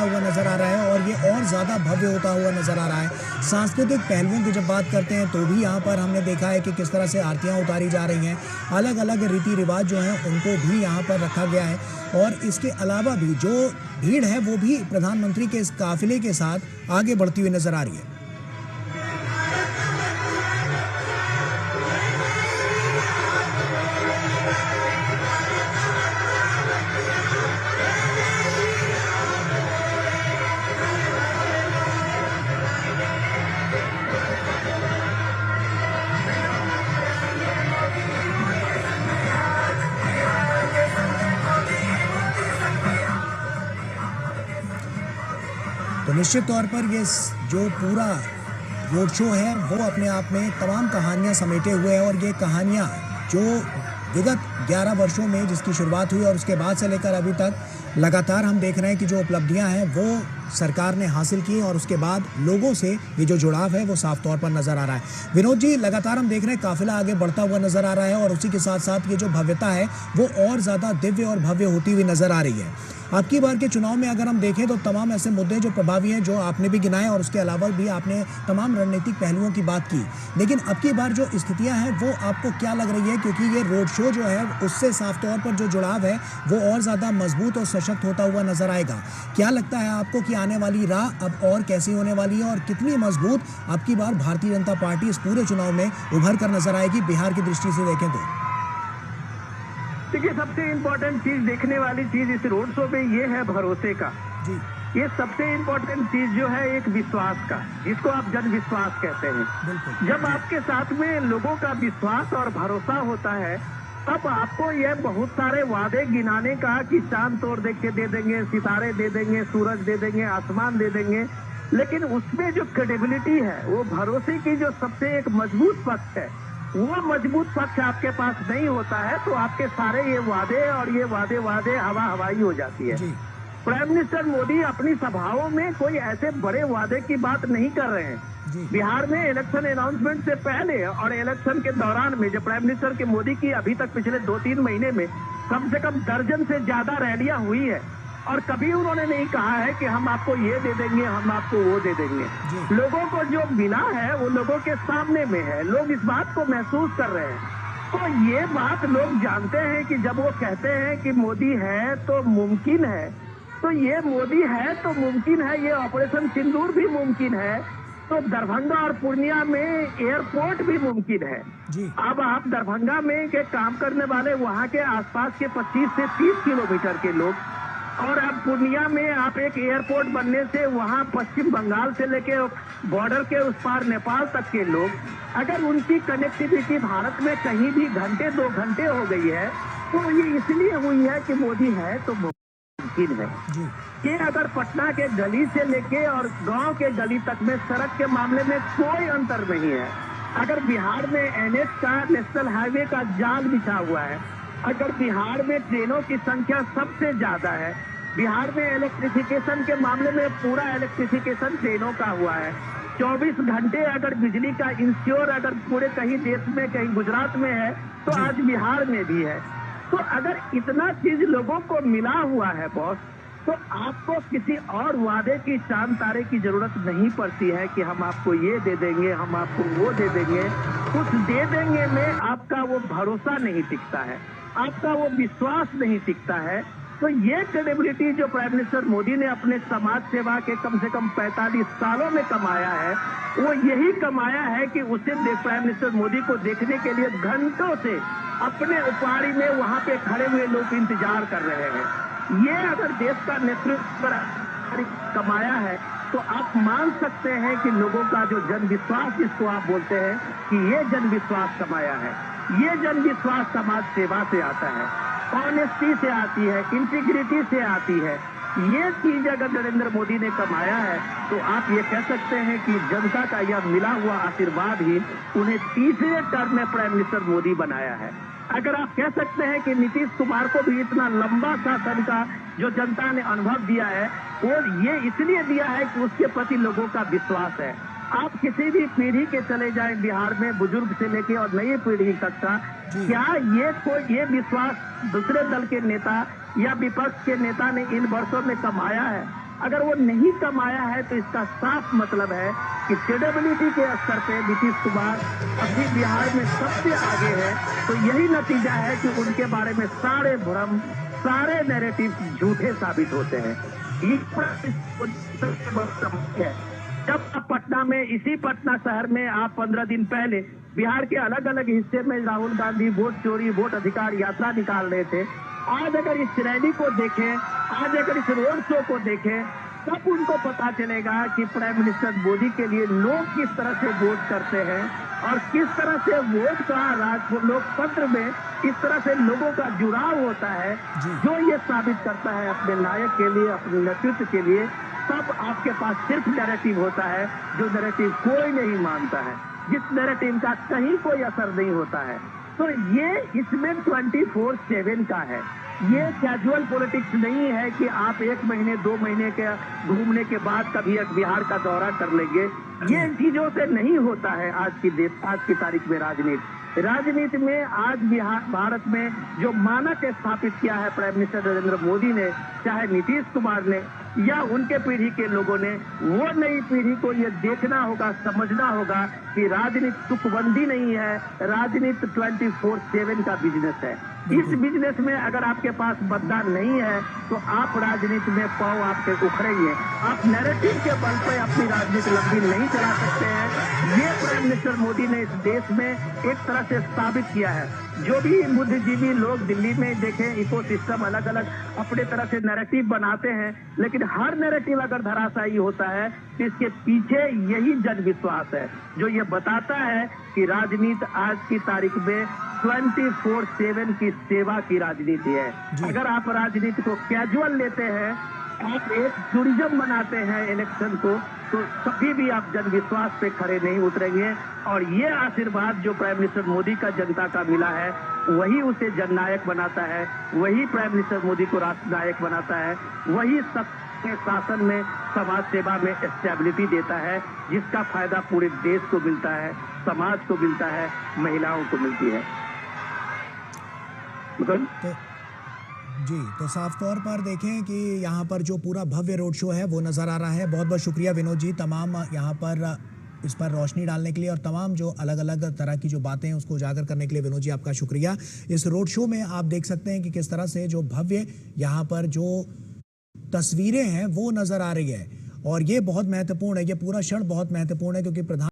बढ़ता हुआ नजर आ रहा है और ये और ज़्यादा भव्य होता हुआ नजर आ रहा है। सांस्कृतिक पहलुओं की जब बात करते हैं तो भी यहाँ पर हमने देखा है कि किस तरह से आरतियाँ उतारी जा रही हैं, अलग अलग रीति रिवाज जो हैं उनको भी यहाँ पर रखा गया है। और इसके अलावा भी जो भीड़ है वो भी प्रधानमंत्री के इस काफिले के साथ आगे बढ़ती हुई नजर आ रही है। तो निश्चित तौर पर ये जो पूरा रोड शो है वो अपने आप में तमाम कहानियां समेटे हुए है और ये कहानियां जो विगत 11 वर्षों में जिसकी शुरुआत हुई और उसके बाद से लेकर अभी तक लगातार हम देख रहे हैं कि जो उपलब्धियां हैं वो सरकार ने हासिल की और उसके बाद लोगों से ये जो जुड़ाव है वो साफ तौर पर नजर आ रहा है। विनोद जी, लगातार हम देख रहे हैं काफिला आगे बढ़ता हुआ नजर आ रहा है और उसी के साथ साथ ये जो भव्यता है वो और ज्यादा दिव्य और भव्य होती हुई नजर आ रही है। अब की बार के चुनाव में अगर हम देखें तो तमाम ऐसे मुद्दे जो प्रभावी हैं जो आपने भी गिनाए और उसके अलावा भी आपने तमाम रणनीतिक पहलुओं की बात की, लेकिन अब की बार जो स्थितियां हैं वो आपको क्या लग रही है, क्योंकि ये रोड शो जो है उससे साफ तौर पर जो जुड़ाव है वो और ज़्यादा मजबूत और सशक्त होता हुआ नजर आएगा। क्या लगता है आपको कि आने वाली राह अब और कैसी होने वाली है और कितनी मजबूत अब की बार भारतीय जनता पार्टी इस पूरे चुनाव में उभर कर नजर आएगी बिहार की दृष्टि से देखें तो? देखिए, सबसे इम्पोर्टेंट चीज, देखने वाली चीज इस रोड शो में ये है भरोसे का जी। ये सबसे इम्पोर्टेंट चीज जो है एक विश्वास का, जिसको आप जन विश्वास कहते हैं। बिल्कुल। जब आपके साथ में लोगों का विश्वास और भरोसा होता है तब आपको ये बहुत सारे वादे गिनाने का कि चांद तोड़ के दे देंगे, सितारे दे देंगे, सूरज दे देंगे, आसमान दे देंगे, लेकिन उसमें जो क्रेडिबिलिटी है, वो भरोसे की जो सबसे एक मजबूत पक्ष है, वो मजबूत पक्ष आपके पास नहीं होता है तो आपके सारे ये वादे और ये वादे हवा हवाई हो जाती है। प्राइम मिनिस्टर मोदी अपनी सभाओं में कोई ऐसे बड़े वादे की बात नहीं कर रहे हैं। बिहार में इलेक्शन अनाउंसमेंट से पहले और इलेक्शन के दौरान में जो प्राइम मिनिस्टर के मोदी की अभी तक पिछले 2-3 महीने में कम से कम दर्जन से ज्यादा रैलियां हुई है और कभी उन्होंने नहीं कहा है कि हम आपको ये दे देंगे, हम आपको वो दे देंगे। लोगों को जो मिला है वो लोगों के सामने में है, लोग इस बात को महसूस कर रहे हैं। तो ये बात लोग जानते हैं कि जब वो कहते हैं कि मोदी है तो मुमकिन है, तो ये मोदी है तो मुमकिन है, ये ऑपरेशन सिंदूर भी मुमकिन है, तो दरभंगा और पूर्णिया में एयरपोर्ट भी मुमकिन है। अब आप दरभंगा में के काम करने वाले वहाँ के आसपास के 25 से 30 किलोमीटर के लोग, और अब पूर्णिया में आप एक एयरपोर्ट बनने से वहाँ पश्चिम बंगाल से लेके बॉर्डर के उस पार नेपाल तक के लोग, अगर उनकी कनेक्टिविटी भारत में कहीं भी घंटे 2 घंटे हो गई है तो ये इसलिए हुई है कि मोदी है तो मुमकिन है। ये अगर पटना के गली से लेके और गांव के गली तक में सड़क के मामले में कोई अंतर नहीं है, अगर बिहार में NH का, नेशनल हाईवे का जाल बिछा हुआ है, अगर बिहार में ट्रेनों की संख्या सबसे ज्यादा है, बिहार में इलेक्ट्रिफिकेशन के मामले में पूरा इलेक्ट्रिफिकेशन ट्रेनों का हुआ है, 24 घंटे अगर बिजली का इंश्योर अगर पूरे कहीं देश में, कहीं गुजरात में है तो आज बिहार में भी है। तो अगर इतना चीज लोगों को मिला हुआ है बॉस, तो आपको किसी और वादे की, चांद तारे की जरूरत नहीं पड़ती है कि हम आपको ये दे देंगे, हम आपको वो दे देंगे। कुछ दे देंगे में आपका वो भरोसा नहीं टिकता है, आपका वो विश्वास नहीं टिकता है। तो ये क्रेडिबिलिटी जो प्राइम मिनिस्टर मोदी ने अपने समाज सेवा के कम से कम 45 सालों में कमाया है, वो यही कमाया है कि उसे प्राइम मिनिस्टर मोदी को देखने के लिए घंटों से अपने उपाड़ी में वहां पे खड़े हुए लोग इंतजार कर रहे हैं। ये अगर देश का नेतृत्व कमाया है तो आप मान सकते हैं कि लोगों का जो जन विश्वास जिसको आप बोलते हैं कि ये जन विश्वास कमाया है, ये जन विश्वास समाज सेवा से आता है, ऑनेस्टी से आती है, इंटीग्रिटी से आती है। ये चीज अगर नरेंद्र मोदी ने कमाया है तो आप ये कह सकते हैं कि जनता का यह मिला हुआ आशीर्वाद ही उन्हें तीसरे टर्म में प्राइम मिनिस्टर मोदी बनाया है। अगर आप कह सकते हैं कि नीतीश कुमार को भी इतना लंबा शासन का जो जनता ने अनुभव दिया है वो ये इसलिए दिया है कि उसके प्रति लोगों का विश्वास है। आप किसी भी पीढ़ी के चले जाएं बिहार में, बुजुर्ग से लेके और नई पीढ़ी तक का, क्या ये विश्वास दूसरे दल के नेता या विपक्ष के नेता ने इन वर्षों में कमाया है? अगर वो नहीं कमाया है तो इसका साफ मतलब है कि क्रेडिबिलिटी के स्तर पे नीतीश कुमार अभी बिहार में सबसे आगे है। तो यही नतीजा है कि उनके बारे में सारे भ्रम, सारे नैरेटिव झूठे साबित होते हैं। जब आप पटना में, इसी पटना शहर में आप 15 दिन पहले बिहार के अलग अलग हिस्से में राहुल गांधी वोट चोरी, वोट अधिकार यात्रा निकाल रहे थे। आज अगर इस रैली को देखें, आज अगर इस रोड शो को देखें, तब उनको पता चलेगा कि प्राइम मिनिस्टर मोदी के लिए लोग किस तरह से वोट करते हैं और किस तरह से वोट का लोकतंत्र में इस तरह से लोगों का जुड़ाव होता है, जो ये साबित करता है अपने नायक के लिए, अपने नेतृत्व के लिए। तब आपके पास सिर्फ नैरेटिव होता है, जो नैरेटिव कोई नहीं मानता है, जिस नैरेटिव का कहीं कोई असर नहीं होता है। तो ये इसमें 24/7 का है। ये कैजुअल पॉलिटिक्स नहीं है कि आप 1 महीने 2 महीने के घूमने के बाद कभी एक बिहार का दौरा कर लेंगे। ये इन चीजों से नहीं होता है। आज की तारीख में राजनीति में आज भारत में जो मानक स्थापित किया है प्राइम मिनिस्टर नरेंद्र मोदी ने, चाहे नीतीश कुमार ने या उनके पीढ़ी के लोगों ने, वो नई पीढ़ी को ये देखना होगा, समझना होगा कि राजनीति तुकबंदी नहीं है, राजनीति 24/7 का बिजनेस है। इस बिजनेस में अगर आपके पास मतदान नहीं है तो आप राजनीति में पाँव आपके उखड़ेंगे। आप नैरेटिव के बल पर अपनी राजनीति लंबी नहीं चला सकते हैं। ये प्राइम मिनिस्टर मोदी ने इस देश में एक तरह से साबित किया है। जो भी बुद्धिजीवी लोग दिल्ली में देखें, इकोसिस्टम अलग अलग अपने तरह से नैरेटिव बनाते हैं, लेकिन हर नैरेटिव अगर धराशायी होता है तो इसके पीछे यही जन विश्वास है, जो ये बताता है कि राजनीति आज की तारीख में 24/7 की सेवा की राजनीति है। अगर आप राजनीति को कैजुअल लेते हैं, आप एक टूरिज्म बनाते हैं इलेक्शन को, तो कभी भी आप जन विश्वास पे खड़े नहीं उतरेंगे। और ये आशीर्वाद जो प्राइम मिनिस्टर मोदी का जनता का मिला है, वही उसे जननायक बनाता है, वही प्राइम मिनिस्टर मोदी को राष्ट्र नायक बनाता है, वही सबके शासन में, समाज सेवा में स्टेबिलिटी देता है, जिसका फायदा पूरे देश को मिलता है, समाज को मिलता है, महिलाओं को मिलती है। तो साफ तौर पर देखें कि यहाँ पर जो पूरा भव्य रोड शो है वो नज़र आ रहा है। बहुत बहुत शुक्रिया विनोद जी, तमाम यहाँ पर इस पर रोशनी डालने के लिए और तमाम जो अलग अलग तरह की जो बातें हैं उसको उजागर करने के लिए विनोद जी आपका शुक्रिया। इस रोड शो में आप देख सकते हैं कि किस तरह से जो भव्य यहाँ पर जो तस्वीरें हैं वो नज़र आ रही है और ये बहुत महत्वपूर्ण है। ये पूरा क्षण बहुत महत्वपूर्ण है क्योंकि प्रधान